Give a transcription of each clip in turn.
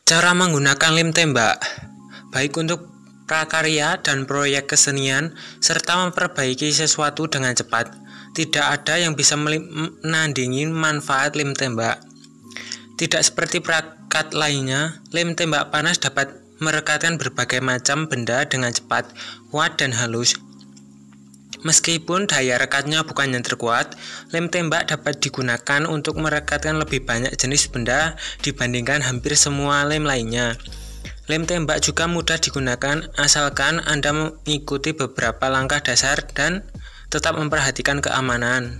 Cara menggunakan lem tembak, baik untuk prakarya dan proyek kesenian, serta memperbaiki sesuatu dengan cepat. Tidak ada yang bisa menandingi manfaat lem tembak. Tidak seperti perangkat lainnya, lem tembak panas dapat merekatkan berbagai macam benda dengan cepat, kuat, dan halus. Meskipun daya rekatnya bukan yang terkuat, lem tembak dapat digunakan untuk merekatkan lebih banyak jenis benda dibandingkan hampir semua lem lainnya. Lem tembak juga mudah digunakan asalkan Anda mengikuti beberapa langkah dasar dan tetap memperhatikan keamanan.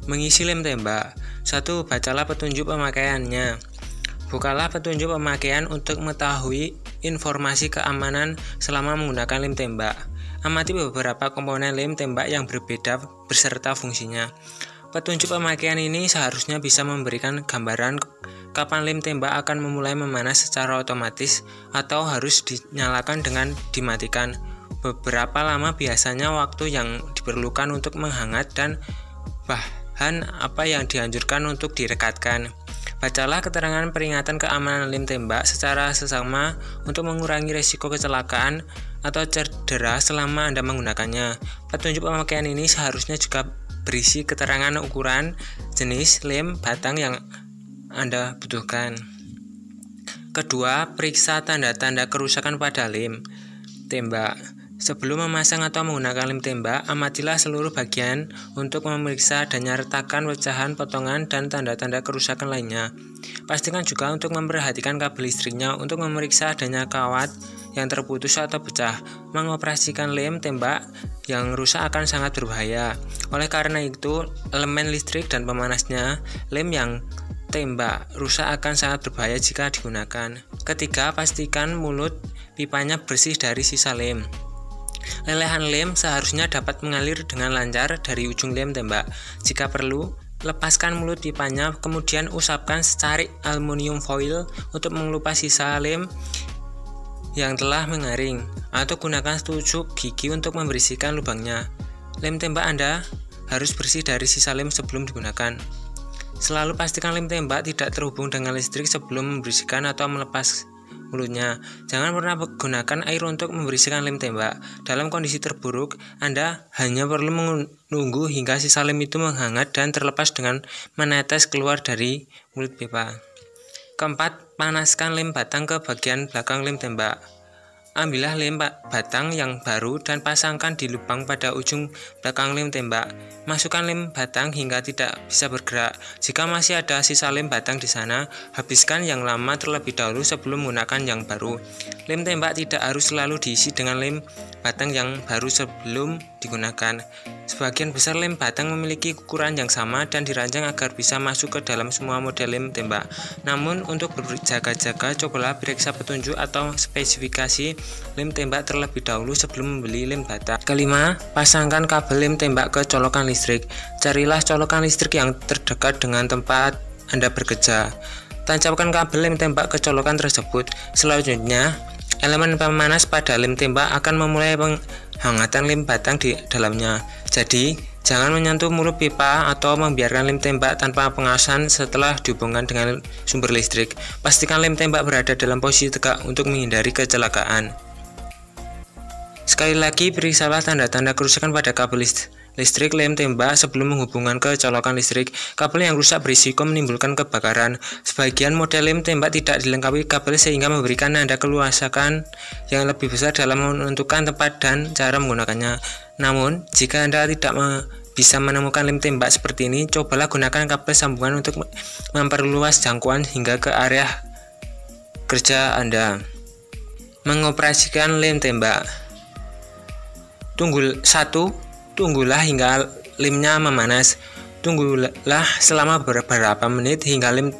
Mengisi lem tembak. 1. Bacalah petunjuk pemakaiannya. Bukalah petunjuk pemakaian untuk mengetahui informasi keamanan selama menggunakan lem tembak. Amati beberapa komponen lem tembak yang berbeda beserta fungsinya. Petunjuk pemakaian ini seharusnya bisa memberikan gambaran kapan lem tembak akan memulai memanas secara otomatis atau harus dinyalakan dengan dimatikan. Beberapa lama biasanya waktu yang diperlukan untuk menghangat dan bahan apa yang dianjurkan untuk direkatkan. Bacalah keterangan peringatan keamanan lem tembak secara seksama untuk mengurangi risiko kecelakaan atau cedera selama Anda menggunakannya. Petunjuk pemakaian ini seharusnya juga berisi keterangan ukuran, jenis lem batang yang Anda butuhkan. Kedua, periksa tanda-tanda kerusakan pada lem tembak. Sebelum memasang atau menggunakan lem tembak, amatilah seluruh bagian untuk memeriksa adanya retakan, pecahan, potongan, dan tanda-tanda kerusakan lainnya. Pastikan juga untuk memperhatikan kabel listriknya untuk memeriksa adanya kawat yang terputus atau pecah. Mengoperasikan lem tembak yang rusak akan sangat berbahaya. Oleh karena itu, elemen listrik dan pemanasnya lem yang tembak rusak akan sangat berbahaya jika digunakan. Ketiga, pastikan mulut pipanya bersih dari sisa lem. Lelehan lem seharusnya dapat mengalir dengan lancar dari ujung lem tembak. Jika perlu, lepaskan mulut pipanya, kemudian usapkan secarik aluminium foil untuk mengelupas sisa lem yang telah mengaring, atau gunakan tusuk gigi untuk membersihkan lubangnya. Lem tembak Anda harus bersih dari sisa lem sebelum digunakan. Selalu pastikan lem tembak tidak terhubung dengan listrik sebelum membersihkan atau melepas mulutnya. Jangan pernah gunakan air untuk membersihkan lem tembak. Dalam kondisi terburuk, Anda hanya perlu menunggu hingga sisa lem itu menghangat dan terlepas dengan menetes keluar dari mulut pipa. Keempat, panaskan lem batang ke bagian belakang lem tembak. Ambillah lem batang yang baru dan pasangkan di lubang pada ujung belakang lem tembak. Masukkan lem batang hingga tidak bisa bergerak. Jika masih ada sisa lem batang di sana, habiskan yang lama terlebih dahulu sebelum menggunakan yang baru. Lem tembak tidak harus selalu diisi dengan lem batang yang baru sebelum digunakan. Sebagian besar lem batang memiliki ukuran yang sama dan dirancang agar bisa masuk ke dalam semua model lem tembak. Namun, untuk berjaga-jaga, cobalah periksa petunjuk atau spesifikasi lem tembak terlebih dahulu sebelum membeli lem batang. Kelima, pasangkan kabel lem tembak ke colokan listrik. Carilah colokan listrik yang terdekat dengan tempat Anda bekerja. Tancapkan kabel lem tembak ke colokan tersebut. Selanjutnya, elemen pemanas pada lem tembak akan memulai penghangatan lem batang di dalamnya. Jadi, jangan menyentuh mulut pipa atau membiarkan lem tembak tanpa pengawasan setelah dihubungkan dengan sumber listrik. Pastikan lem tembak berada dalam posisi tegak untuk menghindari kecelakaan. Sekali lagi, periksalah tanda-tanda kerusakan pada kabel listrik lem tembak sebelum menghubungkan ke colokan listrik. Kabel yang rusak berisiko menimbulkan kebakaran. Sebagian model lem tembak tidak dilengkapi kabel sehingga memberikan Anda keluasan yang lebih besar dalam menentukan tempat dan cara menggunakannya. Namun, jika Anda tidak bisa menemukan lem tembak seperti ini, cobalah gunakan kabel sambungan untuk memperluas jangkauan hingga ke area kerja Anda. Mengoperasikan lem tembak. Tunggulah hingga lemnya memanas. Tunggulah selama beberapa menit hingga lem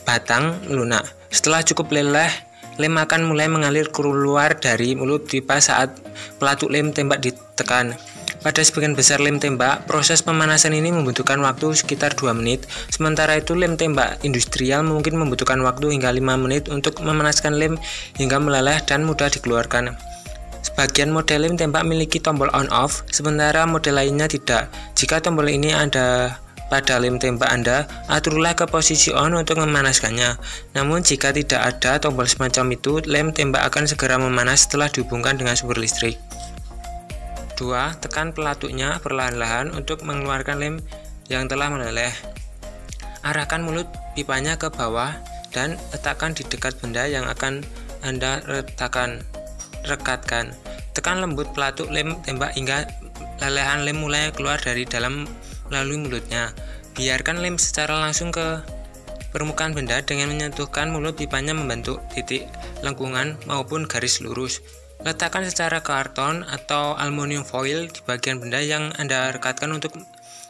batang lunak. Setelah cukup leleh, lem akan mulai mengalir keluar dari mulut pipa saat pelatuk lem tembak ditekan. Pada sebagian besar lem tembak, proses pemanasan ini membutuhkan waktu sekitar 2 menit. Sementara itu, lem tembak industrial mungkin membutuhkan waktu hingga 5 menit untuk memanaskan lem hingga meleleh dan mudah dikeluarkan. Sebagian model lem tembak memiliki tombol on-off, sementara model lainnya tidak. Jika tombol ini Anda pada lem tembak Anda, aturlah ke posisi on untuk memanaskannya. Namun jika tidak ada tombol semacam itu, lem tembak akan segera memanas setelah dihubungkan dengan sumber listrik. 2. Tekan pelatuknya perlahan-lahan untuk mengeluarkan lem yang telah meleleh. Arahkan mulut pipanya ke bawah dan letakkan di dekat benda yang akan Anda rekatkan. Tekan lembut pelatuk lem tembak hingga lelehan lem mulai keluar dari dalam melalui mulutnya. Biarkan lem secara langsung ke permukaan benda dengan menyentuhkan mulut pipanya membentuk titik lengkungan maupun garis lurus. Letakkan secara karton atau aluminium foil di bagian benda yang Anda rekatkan untuk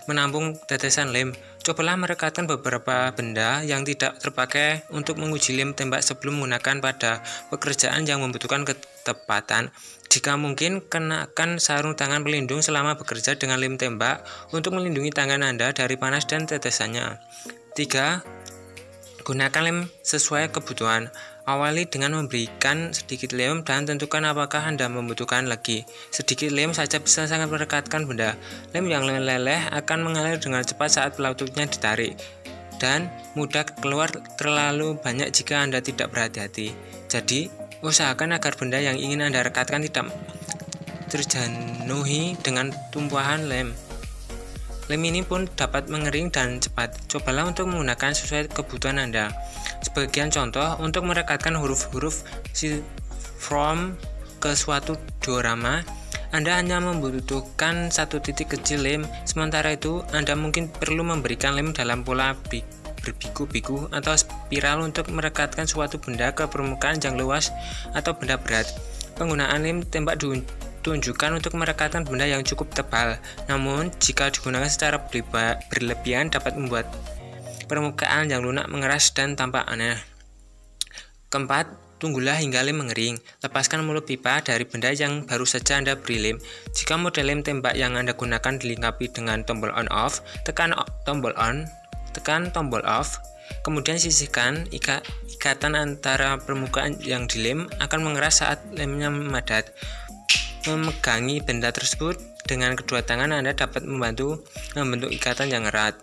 menampung tetesan lem. Cobalah merekatkan beberapa benda yang tidak terpakai untuk menguji lem tembak sebelum menggunakan pada pekerjaan yang membutuhkan ketepatan. Jika mungkin, kenakan sarung tangan pelindung selama bekerja dengan lem tembak untuk melindungi tangan Anda dari panas dan tetesannya. 3. Gunakan lem sesuai kebutuhan. Awali dengan memberikan sedikit lem dan tentukan apakah Anda membutuhkan lagi. Sedikit lem saja bisa sangat merekatkan benda. Lem yang meleleh akan mengalir dengan cepat saat pelatuknya ditarik dan mudah keluar terlalu banyak jika Anda tidak berhati-hati. Jadi, usahakan agar benda yang ingin Anda rekatkan tidak terjenuhi dengan tumpahan lem. Lem ini pun dapat mengering dan cepat. Cobalah untuk menggunakan sesuai kebutuhan Anda. Sebagian contoh, untuk merekatkan huruf-huruf from ke suatu diorama, Anda hanya membutuhkan satu titik kecil lem. Sementara itu, Anda mungkin perlu memberikan lem dalam pola berbiku-biku atau spiral untuk merekatkan suatu benda ke permukaan yang luas atau benda berat. Penggunaan lem tembak ditunjukkan untuk merekatkan benda yang cukup tebal. Namun, jika digunakan secara berlebihan dapat membuat permukaan yang lunak mengeras dan tampak aneh. 4. Tunggulah hingga lem mengering. Lepaskan mulut pipa dari benda yang baru saja Anda beri lem. Jika model lem tembak yang Anda gunakan dilengkapi dengan tombol on-off, tekan tombol on, tekan tombol off, kemudian sisihkan. Ikatan antara permukaan yang dilem akan mengeras saat lemnya memadat. Memegangi benda tersebut dengan kedua tangan Anda dapat membantu membentuk ikatan yang erat.